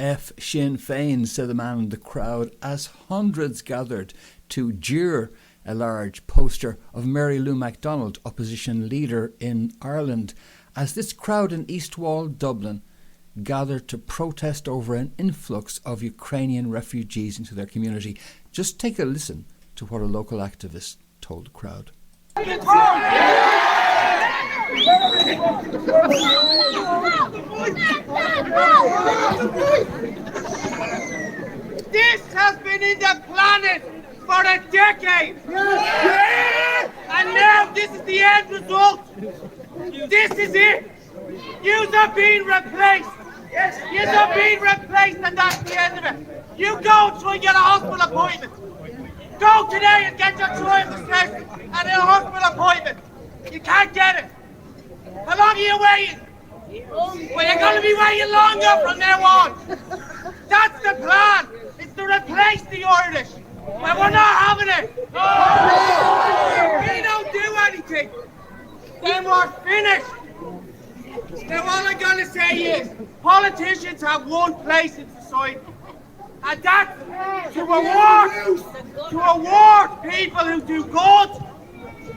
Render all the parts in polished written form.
F. Sinn Féin, said the man in the crowd, as hundreds gathered to jeer a large poster of Mary Lou MacDonald, opposition leader in Ireland, as this crowd in East Wall, Dublin, gathered to protest over an influx of Ukrainian refugees into their community. Just take a listen to what a local activist told the crowd. This has been in the planet for a decade. Yes. And now this is the end result. This is it. Yous are being replaced. Yous are being replaced, and that's the end of it. You go and try and get a hospital appointment. Go today and get your trial assessed and a hospital appointment. You can't get it. How long are you waiting? Well, you're going to be waiting longer from now on. That's the plan. It's to replace the Irish. But we're not having it. We don't do anything. Then we're finished. Now all I'm going to say is, politicians have one place in society. And that's to award people who do good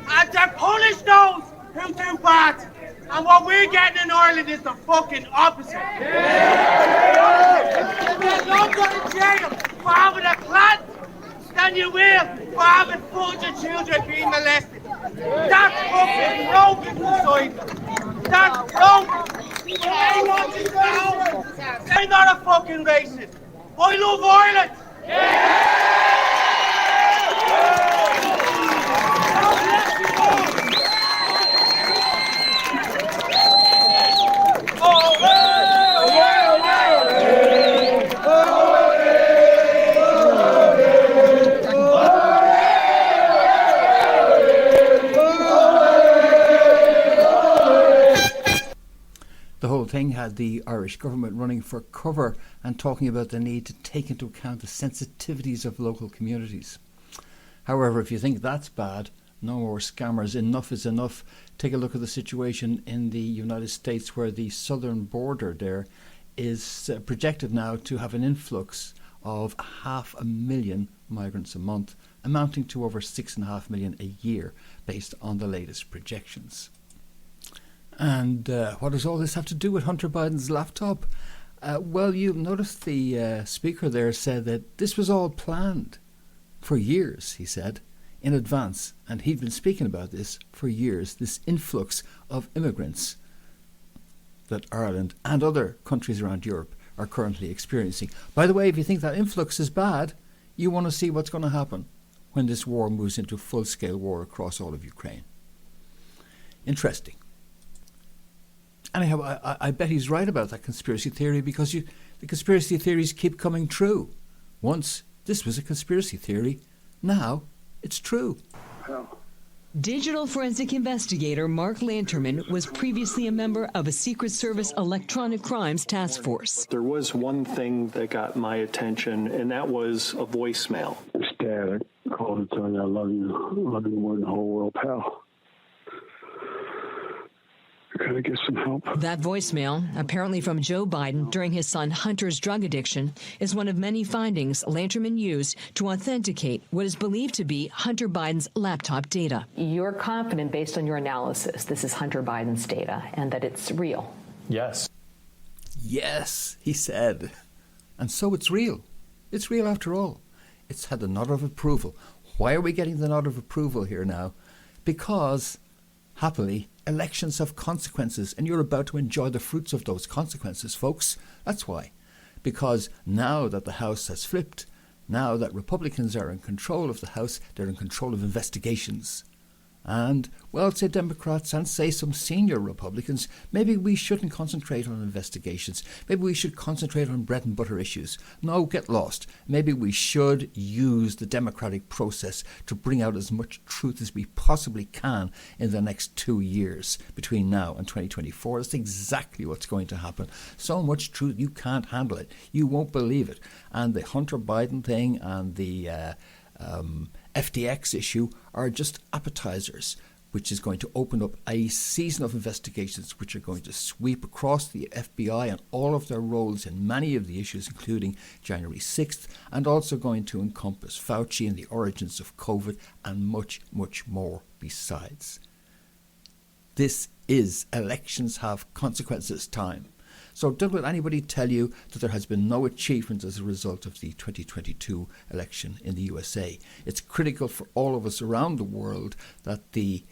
and to punish those who do bad. And what we're getting in Ireland is the fucking opposite. You'll get longer in jail for having a plant than you will for having 400 children being molested. That's fucking broken society. That's broken. I want you to know I'm not a fucking racist. I love Ireland. The whole thing had the Irish government running for cover and talking about the need to take into account the sensitivities of local communities. However, if you think that's bad, no more scammers, enough is enough. Take a look at the situation in the United States, where the southern border there is projected now to have an influx of 500,000 migrants a month, amounting to over 6.5 million a year, based on the latest projections. And what does all this have to do with Hunter Biden's laptop? Well, you'll notice the speaker there said that this was all planned for years, he said, in advance. And he'd been speaking about this for years, this influx of immigrants that Ireland and other countries around Europe are currently experiencing. By the way, if you think that influx is bad, you want to see what's going to happen when this war moves into full-scale war across all of Ukraine. Interesting. Anyhow, I bet he's right about that conspiracy theory, because the conspiracy theories keep coming true. Once, this was a conspiracy theory. Now, it's true. Digital forensic investigator Mark Lanterman was previously a member of a Secret Service electronic crimes task force. There was one thing that got my attention, and that was a voicemail. It's Dad. I called to tell you I love you more than the whole world, pal. Gotta get some help. That voicemail, apparently from Joe Biden during his son Hunter's drug addiction, is one of many findings Lanterman used to authenticate what is believed to be Hunter Biden's laptop data. You're confident, based on your analysis, this is Hunter Biden's data and that it's real? Yes. Yes, he said. And so it's real. It's real after all. It's had the nod of approval. Why are we getting the nod of approval here now? Because, happily, elections have consequences, and you're about to enjoy the fruits of those consequences, folks. That's why. Because now that the House has flipped, now that Republicans are in control of the House, they're in control of investigations. And, well, say Democrats and say some senior Republicans, maybe we shouldn't concentrate on investigations. Maybe we should concentrate on bread and butter issues. No, get lost. Maybe we should use the democratic process to bring out as much truth as we possibly can in the next 2 years between now and 2024. That's exactly what's going to happen. So much truth, you can't handle it. You won't believe it. And the Hunter Biden thing and the FTX issue are just appetizers, which is going to open up a season of investigations which are going to sweep across the FBI and all of their roles in many of the issues, including January 6th, and also going to encompass Fauci and the origins of COVID and much, much more besides. This is elections have consequences time. So don't let anybody tell you that there has been no achievement as a result of the 2022 election in the USA. It's critical for all of us around the world that the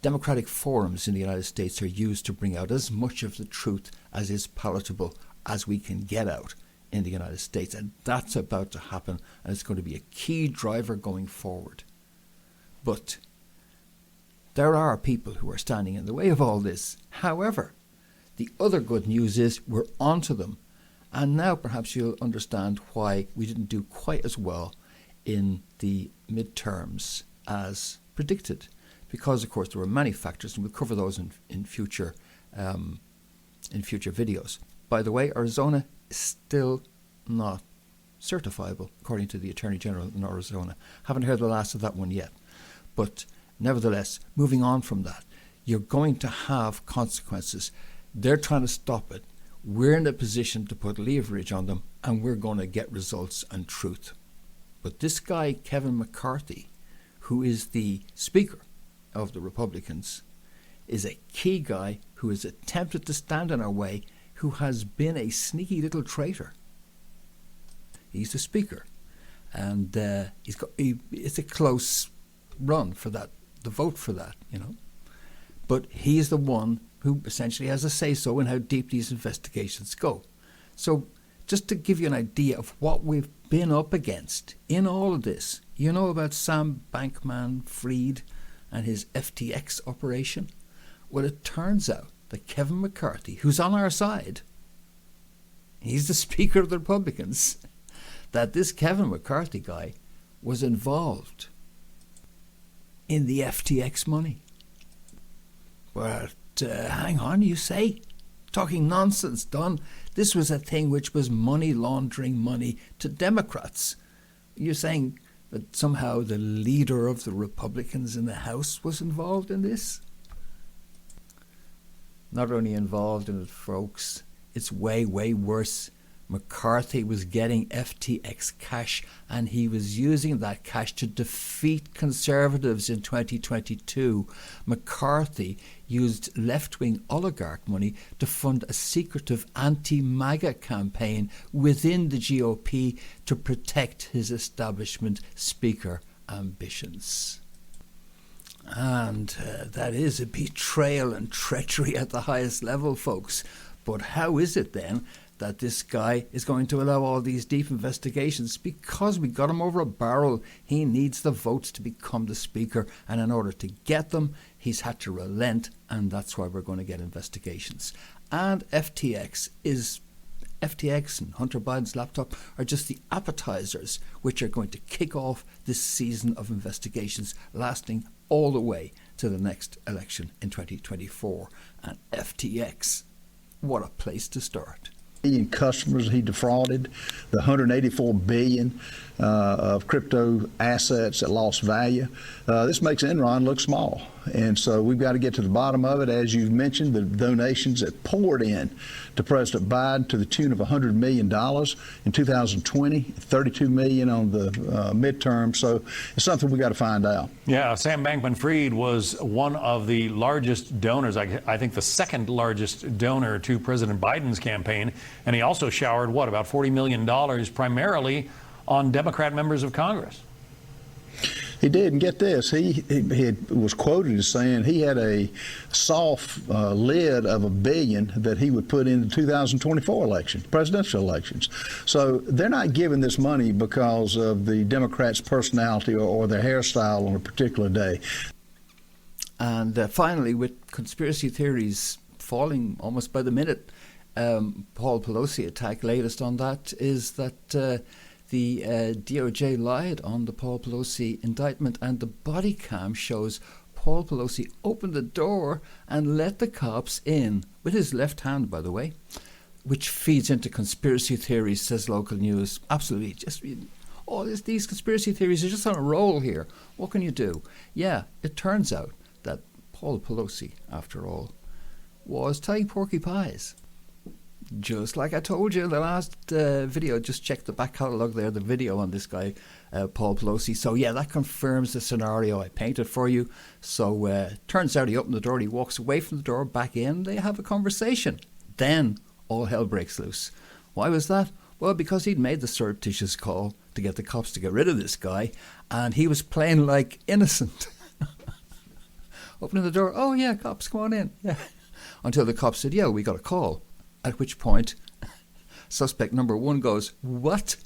democratic forums in the United States are used to bring out as much of the truth as is palatable as we can get out in the United States. And that's about to happen, and it's going to be a key driver going forward. But there are people who are standing in the way of all this. However, the other good news is we're onto them. And now perhaps you'll understand why we didn't do quite as well in the midterms as predicted. Because, of course, there were many factors, and we'll cover those in future videos. By the way, Arizona is still not certifiable, according to the Attorney General in Arizona. Haven't heard the last of that one yet. But nevertheless, moving on from that, you're going to have consequences. They're trying to stop it. We're in a position to put leverage on them, and we're going to get results and truth. But this guy, Kevin McCarthy, who is the Speaker of the Republicans, is a key guy who has attempted to stand in our way, who has been a sneaky little traitor. He's the Speaker, and it's a close run for that, the vote for that, But he's the one who essentially has a say-so in how deep these investigations go. So just to give you an idea of what we've been up against in all of this, you know about Sam Bankman-Fried and his FTX operation? Well, it turns out that Kevin McCarthy, who's on our side, he's the Speaker of the Republicans, that this Kevin McCarthy guy was involved in the FTX money. But hang on, you say? Talking nonsense, Don. This was a thing which was money laundering money to Democrats. You're saying that somehow the leader of the Republicans in the House was involved in this? Not only involved in it, folks, it's way, way worse. McCarthy was getting FTX cash, and he was using that cash to defeat Conservatives in 2022. McCarthy used left-wing oligarch money to fund a secretive anti-MAGA campaign within the GOP to protect his establishment speaker ambitions. And that is a betrayal and treachery at the highest level, folks. But how is it then that this guy is going to allow all these deep investigations? Because we got him over a barrel. He needs the votes to become the Speaker, and in order to get them, he's had to relent, and that's why we're going to get investigations. And FTX and Hunter Biden's laptop are just the appetizers which are going to kick off this season of investigations lasting all the way to the next election in 2024. And FTX, what a place to start. Customers he defrauded, the $184 billion of crypto assets that lost value. This makes Enron look small. And so we've got to get to the bottom of it. As you've mentioned, the donations that poured in to President Biden to the tune of $100 million in 2020, $32 million on the midterm. So it's something we got to find out. Yeah, Sam Bankman-Fried was one of the largest donors, I think the second largest donor to President Biden's campaign. And he also showered, about $40 million primarily on Democrat members of Congress. He did, and get this, he was quoted as saying he had a soft lid of $1 billion that he would put in the 2024 election, presidential elections. So they're not giving this money because of the Democrats' personality or their hairstyle on a particular day. And finally, with conspiracy theories falling almost by the minute, Paul Pelosi attack, latest on that, is that the DOJ lied on the Paul Pelosi indictment, and the body cam shows Paul Pelosi opened the door and let the cops in, with his left hand, by the way, which feeds into conspiracy theories, says local news. Absolutely. Just all these conspiracy theories are just on a roll here. What can you do? Yeah, it turns out that Paul Pelosi, after all, was telling porky pies. Just like I told you in the last video, just check the back catalogue there, the video on this guy, Paul Pelosi. So yeah, that confirms the scenario I painted for you. So turns out he opened the door, he walks away from the door, back in, they have a conversation. Then all hell breaks loose. Why was that? Well, because he'd made the surreptitious call to get the cops to get rid of this guy, and he was playing like innocent. Opening the door, oh yeah, cops, come on in. Yeah. Until the cops said, yeah, we got a call. At which point, suspect number one goes, what?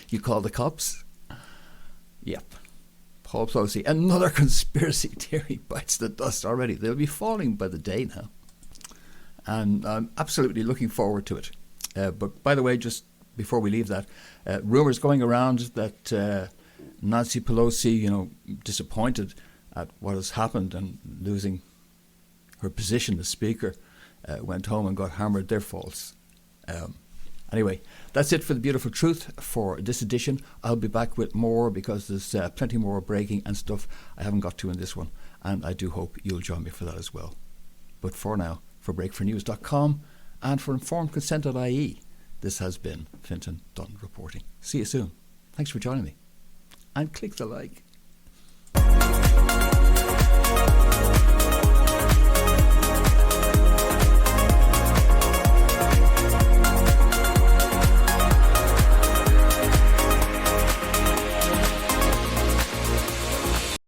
You call the cops? Yep. Paul Pelosi, another conspiracy theory bites the dust already. They'll be falling by the day now. And I'm absolutely looking forward to it. But by the way, just before we leave that, rumours going around that Nancy Pelosi, disappointed at what has happened and losing her position as Speaker, went home and got hammered. They're false. Anyway, that's it for the beautiful truth for this edition. I'll be back with more because there's plenty more breaking and stuff I haven't got to in this one, and I do hope you'll join me for that as well. But for now, for breakfornews.com and for informedconsent.ie, this has been Fintan Dunn reporting. See you soon. Thanks for joining me. And click the like.